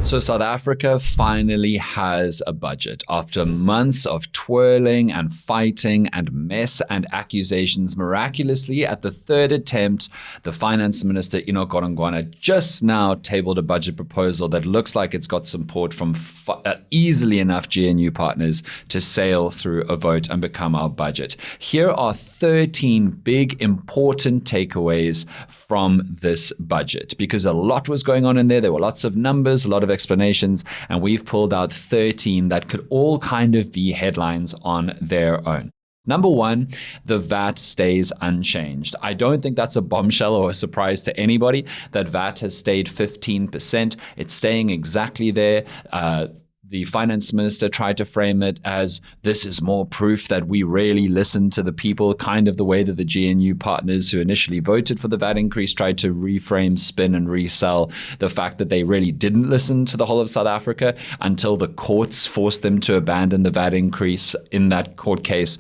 So South Africa finally has a budget. After months of twirling and fighting and mess and accusations, miraculously at the third attempt, the finance minister Enoch Godongwana just now tabled a budget proposal that looks like it's got support from easily enough GNU partners to sail through a vote and become our budget. Here are 13 big important takeaways from this budget, because a lot was going on in there. There were lots of numbers, a lot of explanations, and we've pulled out 13 that could all kind of be headlines on their own. Number one, the VAT stays unchanged. I don't think that's a bombshell or a surprise to anybody that VAT has stayed 15%. It's staying exactly there. The finance minister tried to frame it as this is more proof that we really listen to the people, kind of the way that the GNU partners who initially voted for the VAT increase tried to reframe, spin, and resell the fact that they really didn't listen to the whole of South Africa until the courts forced them to abandon the VAT increase in that court case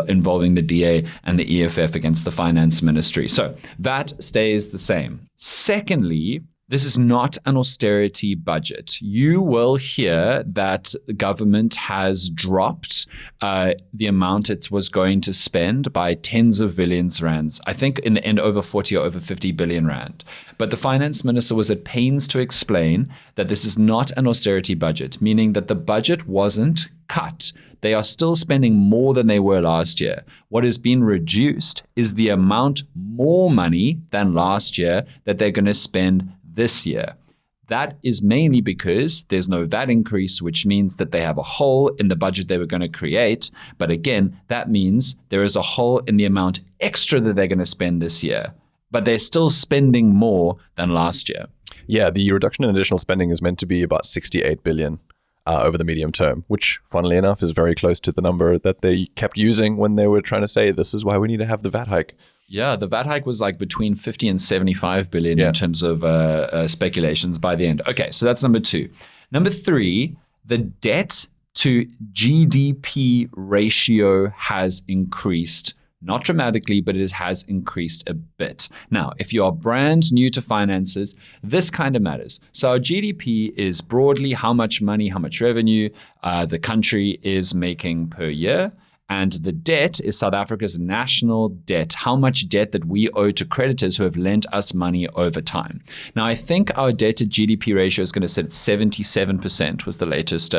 involving the DA and the EFF against the finance ministry. So VAT stays the same. Secondly, this is not an austerity budget. You will hear that the government has dropped the amount it was going to spend by tens of billions rands. I think in the end over 40 or over 50 billion rand. But the finance minister was at pains to explain that this is not an austerity budget, meaning that the budget wasn't cut. They are still spending more than they were last year. What has been reduced is the amount more money than last year that they're going to spend this year. That is mainly because there's no VAT increase, which means that they have a hole in the budget they were going to create. But again, that means there is a hole in the amount extra that they're going to spend this year. But they're still spending more than last year. Yeah, the reduction in additional spending is meant to be about 68 billion over the medium term, which funnily enough is very close to the number that they kept using when they were trying to say this is why we need to have the VAT hike. Yeah, the VAT hike was like between 50 and 75 billion in terms of speculations by the end. Okay, so that's number two. Number three, the debt to GDP ratio has increased. Not dramatically, but it has increased a bit. Now, if you are brand new to finances, this kind of matters. So our GDP is broadly how much money, how much revenue the country is making per year. And the debt is South Africa's national debt, how much debt that we owe to creditors who have lent us money over time. Now, I think our debt to GDP ratio is going to sit at 77%, was the latest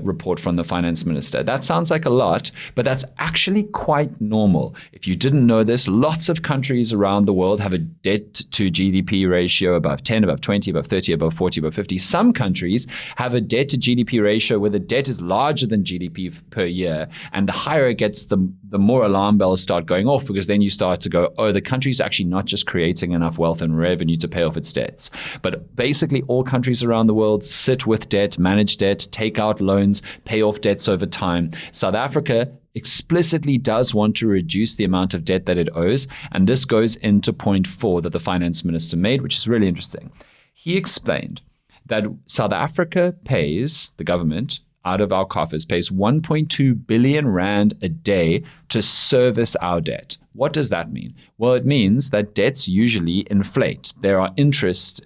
report from the finance minister. That sounds like a lot, but that's actually quite normal. If you didn't know this, lots of countries around the world have a debt to GDP ratio above 10, above 20, above 30, above 40, above 50. Some countries have a debt to GDP ratio where the debt is larger than GDP per year. And the higher it gets, the more alarm bells start going off, because then you start to go, oh, the country's actually not just creating enough wealth and revenue to pay off its debts. But basically all countries around the world sit with debt, manage debt, take out loans, pay off debts over time. South Africa explicitly does want to reduce the amount of debt that it owes. And this goes into point 4 that the finance minister made, which is really interesting. He explained that South Africa pays, the government, out of our coffers, pays 1.2 billion rand a day to service our debt. What does that mean? Well, it means that debts usually inflate. There are interest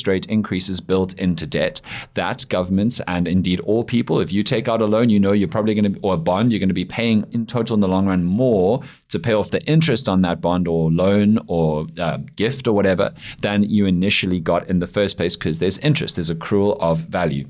rate increases built into debt that governments and indeed all people, if you take out a loan, you know you're probably going to, or a bond, you're going to be paying in total in the long run more to pay off the interest on that bond or loan or gift or whatever than you initially got in the first place, because there's interest, there's accrual of value.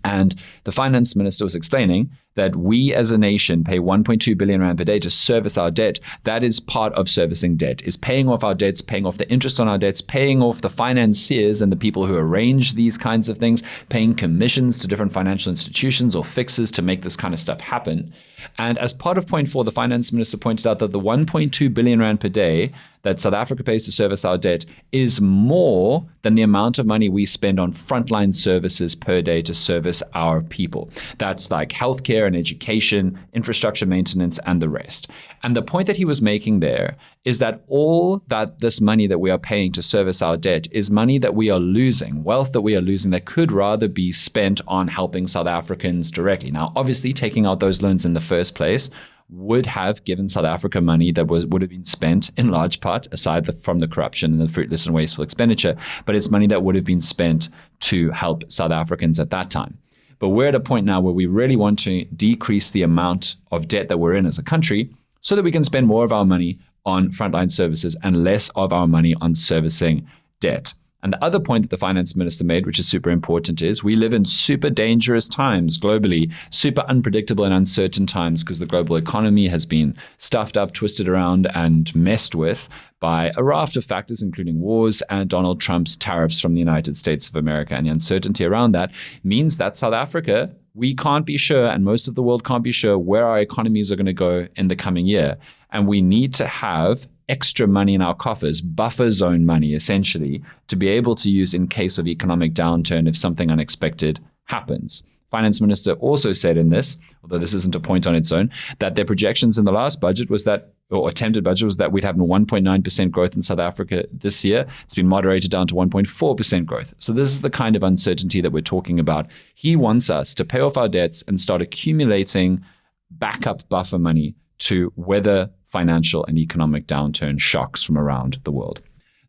And the finance minister was explaining that we as a nation pay 1.2 billion rand per day to service our debt. That is part of servicing debt, is paying off our debts, paying off the interest on our debts, paying off the financiers and the people who arrange these kinds of things, paying commissions to different financial institutions or fixers to make this kind of stuff happen. And as part of point 4, the finance minister pointed out that the 1.2 billion rand per day that South Africa pays to service our debt is more than the amount of money we spend on frontline services per day to service our people. That's like healthcare and education, infrastructure maintenance, and the rest. And the point that he was making there is that all that this money that we are paying to service our debt is money that we are losing, wealth that we are losing that could rather be spent on helping South Africans directly. Now, obviously, taking out those loans in the first place would have given South Africa money that would have been spent in large part, aside from the corruption and the fruitless and wasteful expenditure, but it's money that would have been spent to help South Africans at that time. But we're at a point now where we really want to decrease the amount of debt that we're in as a country so that we can spend more of our money on frontline services and less of our money on servicing debt. And the other point that the finance minister made, which is super important, is we live in super dangerous times globally, super unpredictable and uncertain times because the global economy has been stuffed up, twisted around, and messed with by a raft of factors, including wars and Donald Trump's tariffs from the United States of America. And the uncertainty around that means that South Africa, we can't be sure, and most of the world can't be sure, where our economies are going to go in the coming year. And we need to have extra money in our coffers, buffer zone money, essentially, to be able to use in case of economic downturn if something unexpected happens. Finance minister also said in this, although this isn't a point on its own, that their projections in the last budget was that, or attempted budget was that we'd have 1.9% growth in South Africa this year. It's been moderated down to 1.4% growth. So this is the kind of uncertainty that we're talking about. He wants us to pay off our debts and start accumulating backup buffer money to weather financial and economic downturn shocks from around the world.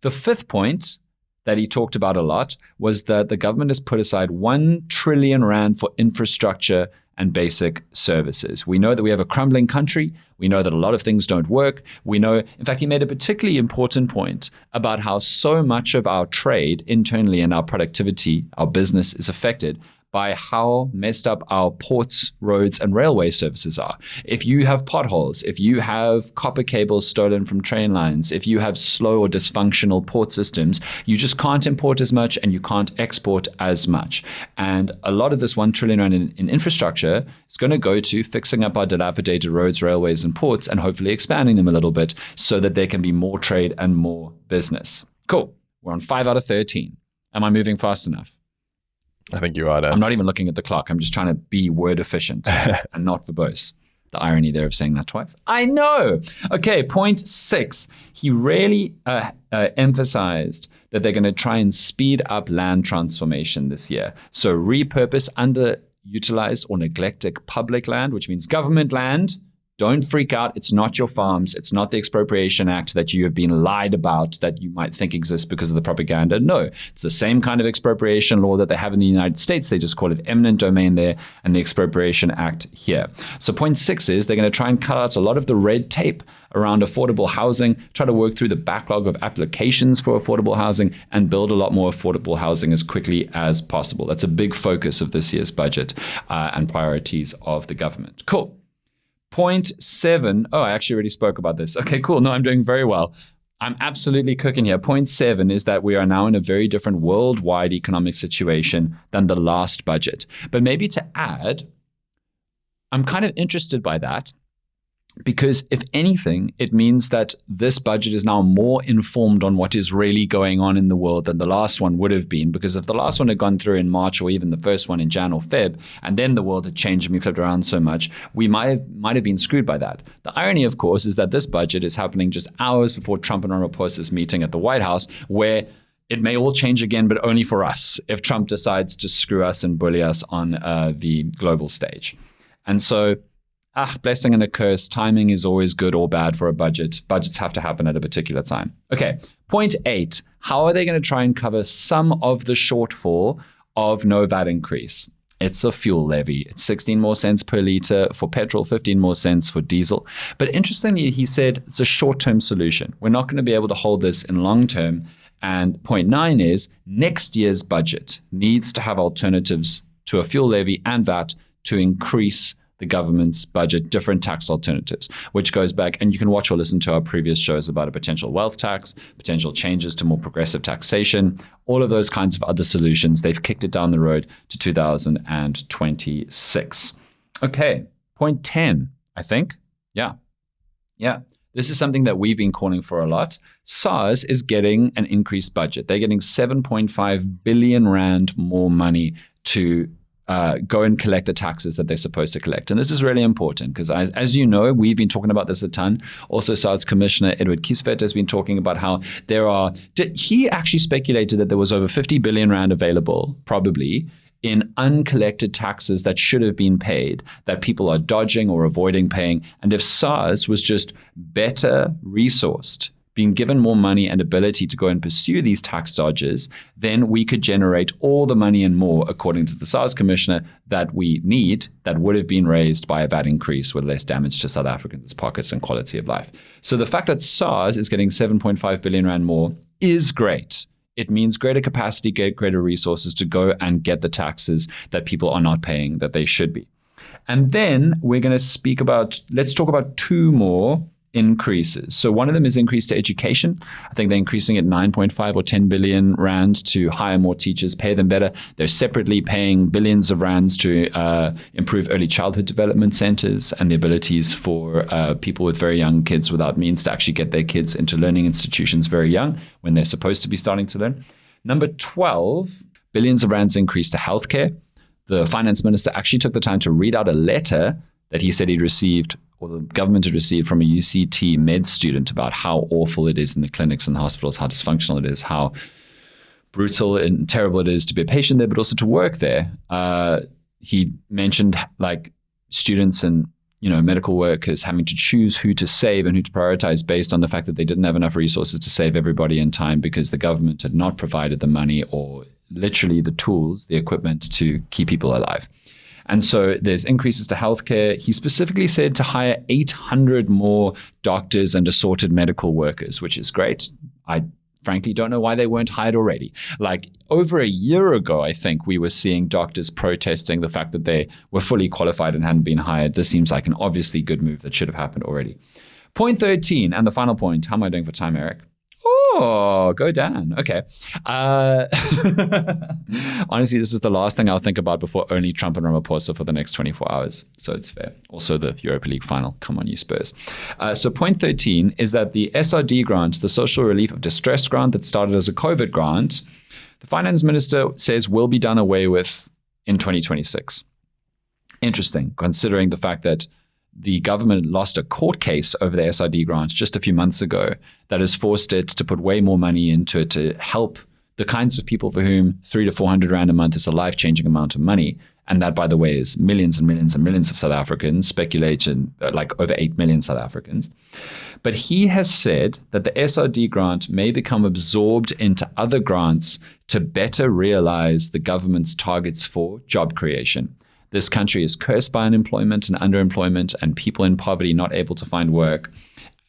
The fifth point that he talked about a lot was that the government has put aside 1 trillion rand for infrastructure and basic services. We know that we have a crumbling country. We know that a lot of things don't work. We know, in fact, he made a particularly important point about how so much of our trade internally and our productivity, our business is affected by how messed up our ports, roads, and railway services are. If you have potholes, if you have copper cables stolen from train lines, if you have slow or dysfunctional port systems, you just can't import as much and you can't export as much. And a lot of this 1 trillion rand in infrastructure is going to go to fixing up our dilapidated roads, railways, and ports and hopefully expanding them a little bit so that there can be more trade and more business. Cool. We're on 5 out of 13. Am I moving fast enough? I think you are, Dan. I'm not even looking at the clock. I'm just trying to be word efficient and not verbose. The irony there of saying that twice. I know. Okay, point 6. He really emphasized that they're going to try and speed up land transformation this year. So repurpose underutilized or neglected public land, which means government land. Don't freak out. It's not your farms. It's not the Expropriation Act that you have been lied about that you might think exists because of the propaganda. No, it's the same kind of expropriation law that they have in the United States. They just call it eminent domain there and the Expropriation Act here. So point 6 is they're going to try and cut out a lot of the red tape around affordable housing, try to work through the backlog of applications for affordable housing and build a lot more affordable housing as quickly as possible. That's a big focus of this year's budget and priorities of the government. Cool. Point 7. Oh, I actually already spoke about this. Okay, cool. No, I'm doing very well. I'm absolutely cooking here. Point 7 is that we are now in a very different worldwide economic situation than the last budget. But maybe to add, I'm kind of interested by that because if anything, it means that this budget is now more informed on what is really going on in the world than the last one would have been. Because if the last one had gone through in March or even the first one in Jan or Feb, and then the world had changed and we flipped around so much, we might have been screwed by that. The irony, of course, is that this budget is happening just hours before Trump and Ramaphosa's meeting at the White House, where it may all change again, but only for us, if Trump decides to screw us and bully us on the global stage. And so, blessing and a curse. Timing is always good or bad for a budget. Budgets have to happen at a particular time. Okay, point 8. How are they going to try and cover some of the shortfall of no VAT increase? It's a fuel levy. It's 16 more cents per litre for petrol, 15 more cents for diesel. But interestingly, he said it's a short-term solution. We're not going to be able to hold this in long term. And point 9 is next year's budget needs to have alternatives to a fuel levy and VAT to increase the government's budget, different tax alternatives, which goes back, and you can watch or listen to our previous shows about a potential wealth tax, potential changes to more progressive taxation, all of those kinds of other solutions. They've kicked it down the road to 2026. Okay, point 10, I think. Yeah. This is something that we've been calling for a lot. SARS is getting an increased budget. They're getting 7.5 billion rand more money to go and collect the taxes that they're supposed to collect. And this is really important because as you know, we've been talking about this a ton. Also, SARS Commissioner Edward Kiesvet has been talking about how he actually speculated that there was over 50 billion rand available, probably, in uncollected taxes that should have been paid, that people are dodging or avoiding paying. And if SARS was just better resourced been given more money and ability to go and pursue these tax dodges, then we could generate all the money and more, according to the SARS commissioner, that we need, that would have been raised by a VAT increase with less damage to South Africans' pockets and quality of life. So the fact that SARS is getting 7.5 billion rand more is great. It means greater capacity, greater resources to go and get the taxes that people are not paying that they should be. And then we're going to let's talk about two more increases. So one of them is increase to education. I think they're increasing it 9.5 or 10 billion rand to hire more teachers, pay them better. They're separately paying billions of rands to improve early childhood development centers and the abilities for people with very young kids without means to actually get their kids into learning institutions very young when they're supposed to be starting to learn. Number 12, billions of rands increase to healthcare. The finance minister actually took the time to read out a letter that he said he'd received, or the government had received, from a UCT med student about how awful it is in the clinics and the hospitals, how dysfunctional it is, how brutal and terrible it is to be a patient there, but also to work there. He mentioned like students and medical workers having to choose who to save and who to prioritize based on the fact that they didn't have enough resources to save everybody in time because the government had not provided the money or literally the tools, the equipment to keep people alive. And so there's increases to healthcare. He specifically said to hire 800 more doctors and assorted medical workers, which is great. I frankly don't know why they weren't hired already. Like over a year ago, I think we were seeing doctors protesting the fact that they were fully qualified and hadn't been hired. This seems like an obviously good move that should have happened already. Point 13, and the final point. How am I doing for time, Eric? Oh, go down. Okay. Honestly, this is the last thing I'll think about before only Trump and Ramaphosa for the next 24 hours. So it's fair. Also, the Europa League final. Come on, you Spurs. So point 13 is that the SRD grant, the Social Relief of Distress grant that started as a COVID grant, the finance minister says will be done away with in 2026. Interesting, considering the fact that the government lost a court case over the SRD grant just a few months ago that has forced it to put way more money into it to help the kinds of people for whom 300 to 400 rand a month is a life-changing amount of money. And that, by the way, is millions and millions and millions of South Africans, speculation, like over 8 million South Africans. But he has said that the SRD grant may become absorbed into other grants to better realize the government's targets for job creation. This country is cursed by unemployment and underemployment and people in poverty not able to find work.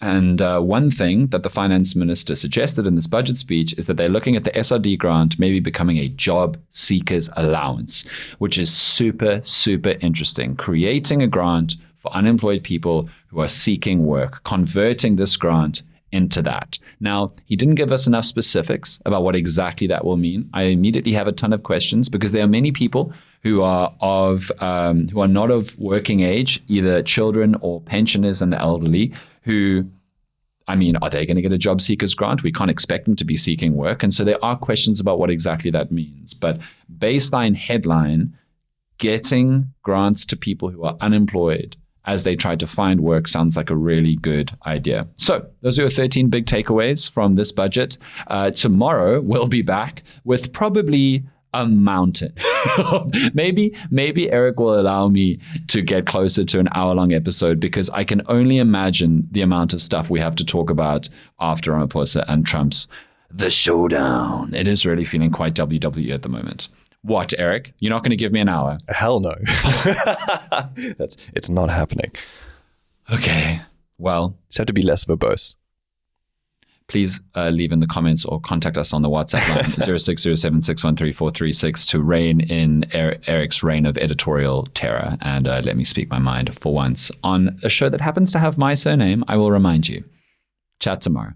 And one thing that the finance minister suggested in this budget speech is that they're looking at the SRD grant maybe becoming a job seekers allowance, which is super, super interesting. Creating a grant for unemployed people who are seeking work, converting this grant into that. Now, he didn't give us enough specifics about what exactly that will mean. I immediately have a ton of questions because there are many people who are not of working age, either children or pensioners and the elderly, who, are they going to get a job seekers grant? We can't expect them to be seeking work. And so there are questions about what exactly that means. But baseline headline, getting grants to people who are unemployed as they try to find work sounds like a really good idea. So those are your 13 big takeaways from this budget. Tomorrow we'll be back with probably a mountain. maybe Eric will allow me to get closer to an hour-long episode because I can only imagine the amount of stuff we have to talk about after Ramaphosa and Trump's The Showdown. It is really feeling quite WWE at the moment. What, Eric? You're not going to give me an hour? Hell no. It's not happening. Okay. Well, just have to be less verbose. Please leave in the comments or contact us on the WhatsApp line 0607613436 to rein in Eric's reign of editorial terror and let me speak my mind for once on a show that happens to have my surname. I will remind you. Chat tomorrow.